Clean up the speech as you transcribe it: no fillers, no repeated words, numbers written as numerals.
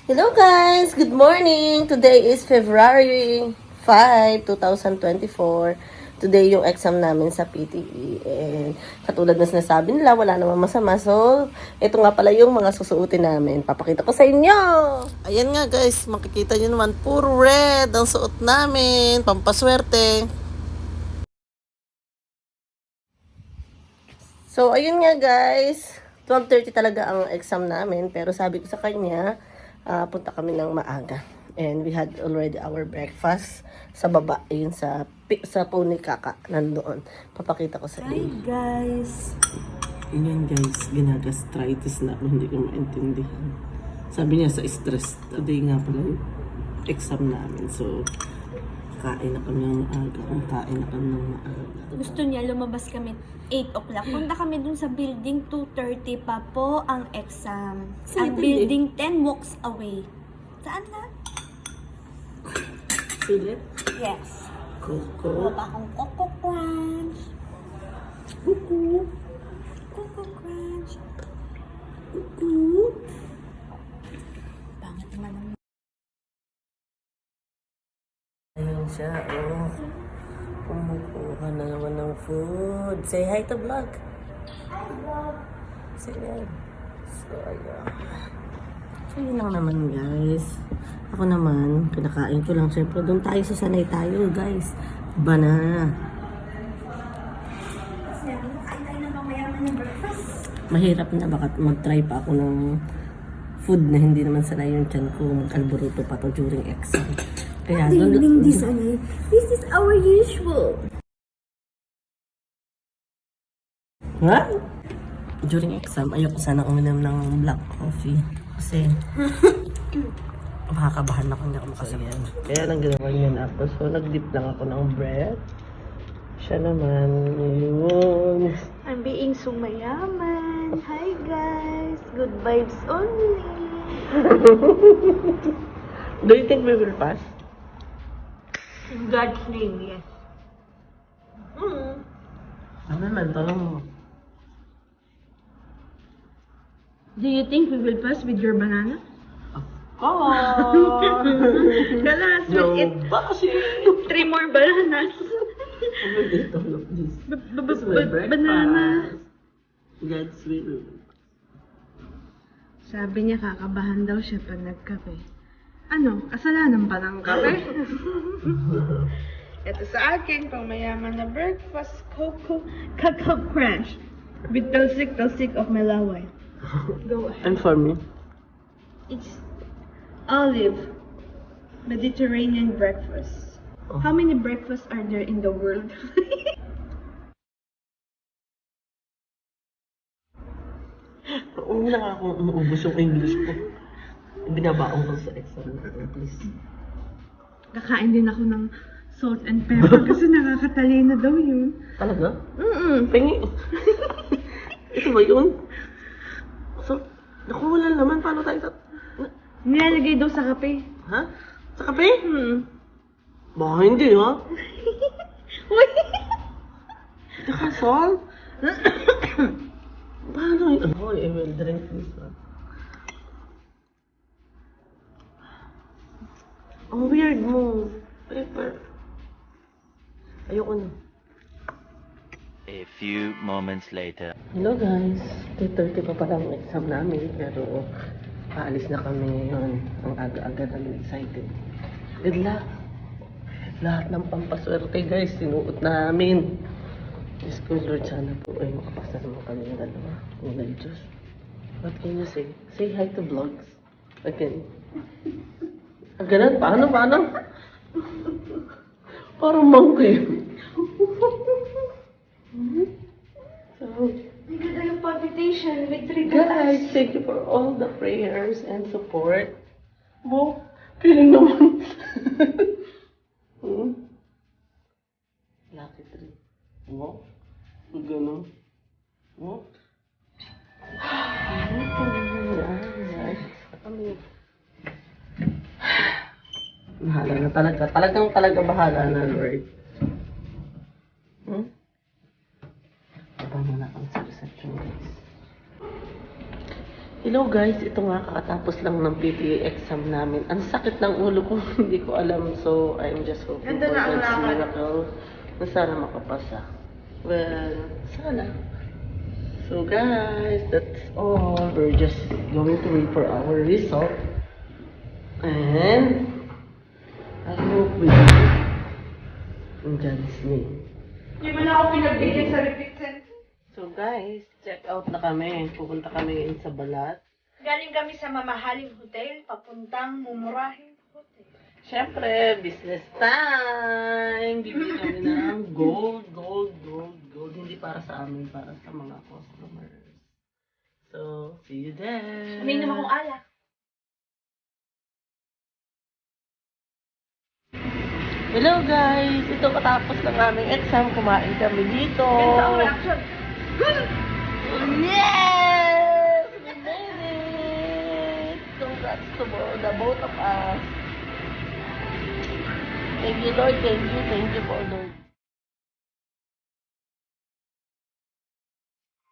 Hello guys! Good morning! Today is February 5, 2024. Today yung exam namin sa PTE. And katulad na sinasabi nila, wala namang masama. So, ito nga pala yung mga susuotin namin. Papakita ko sa inyo! Ayan nga guys, makikita nyo naman, puro red ang suot namin. Pampaswerte. So, ayun nga guys. 12:30 talaga ang exam namin. Pero sabi ko sa kanya, punta kami ng maaga. And we had already our breakfast sa baba. Yun sa Pony Kaka. Nandoon. Papakita ko sa inyo. Hi guys! Yun guys, ginagastritis na ako. Hindi ko maintindihan. Sabi niya sa stress. Today nga pala yung exam namin. So, kain na kami ng maaga. Kain na kami ng maaga. Gusto niya lumabas kami 8 o'clock. Punta kami dun sa building 2:30 pa po ang exam. Ang building 10 walks away. Saan na? Silip? Yes. Coco. Wala pa akong Coco Crunch. Coco. Coco Crunch. Coco. Pangit naman ang... Ayun siya, oh. Kumukuha na naman ng food. Say hi to vlog. Hi vlog. Say hi. So, ayun. So, yun lang naman guys. Ako naman, kinakain ko lang. Siyempre, doon tayo sa sanay tayo guys. Banana. Mahirap na, baka mag-try pa ako ng food na hindi naman sanay yung tiyan ko. Mag-alboreto pa to during exam. Kaya doon... This is our usual. Ha? During exam, ayoko sana uminom ng black coffee. Kasi, makakabahan ako, hindi ako makasabi. Kaya lang ginawa niya na ako. So, nag-dip lang ako ng bread. Siya naman, yun. I'm being sumayaman. Hi guys! Good vibes only. Do you think we will pass? In God's name, yes. Ano naman, tanong mo. Do you think we will pass with your banana? Oh! Kalas, No, we'll eat bakit? 3 more bananas. I will eat all of this. This is my breakfast. Banana. God's will. Sabi niya kakabahan daw siya pag nagkape. Ano? Kasalanan pa ng kape? Ito sa akin, pang mayaman na breakfast, Cacao Crunch with talsik of melaway. Go ahead. And for me? It's olive Mediterranean breakfast. Oh. How many breakfasts are there in the world? Una nga akong umuubos yung English ko. Binabaong ko sa exam natin, please. Kakain din ako ng salt and pepper kasi nakakatalino daw yun. Talaga? Mm-mm. Pengi. Ito ba yun? So, naku, wala naman. Paano tayo sa... Nilalagay daw sa kape. Ha? Sa kape? Baka Hmm. hindi, ha? Uy! Tsaka salt? Paano yun? Oh, I will drink this one. Ang weird mo. Paper. Ayoko na. A few moments later. Hello guys, 2:30 pa pala ang exam namin pero paalis na kami ngayon. Ang aga-aga namin excited. Good luck! Lahat ng pampaswerte guys, sinuot namin. Diyos ko Lord, sana po ay makapasa naman kami ng dalawa. Unay Diyos. What can you say? Say hi to vlogs. Again. Ganun? Paano? Parang monkey. So, We got a palpitation with 3 guys, thank you for all the prayers and support. Bo, feeling naman. Lucky 3. Mo? Gano'n. Mo? Bahala na talaga. Talagang bahala na, Lord. Aba mo na kang sa reception, guys. Hello Hello guys, ito nga kakatapos lang ng PTA exam namin. Ang sakit ng ulo ko, hindi ko alam. So, I'm just hoping for God's miracle na sana makapasa. Well, sana. So guys, that's all. We're just going to wait for our result. And I hope we do it in God's name. Hindi mo na ako pinagbigyan sa repeat sentence. So guys, check out na kami. Pupunta kami ngayon sa Balat. Galing kami sa mamahaling hotel, papuntang mumurahing hotel. Siyempre, business time! Bibili kami ng gold. Hindi para sa amin, para sa mga customers. So, see you there! Umiinom akong alak. Hello guys! Ito katapos ng aming exam. Kumain kami dito. Ganda ang reaction. Yes! We made it! Congrats to the both of us. Thank you, Lord. Thank you, Lord.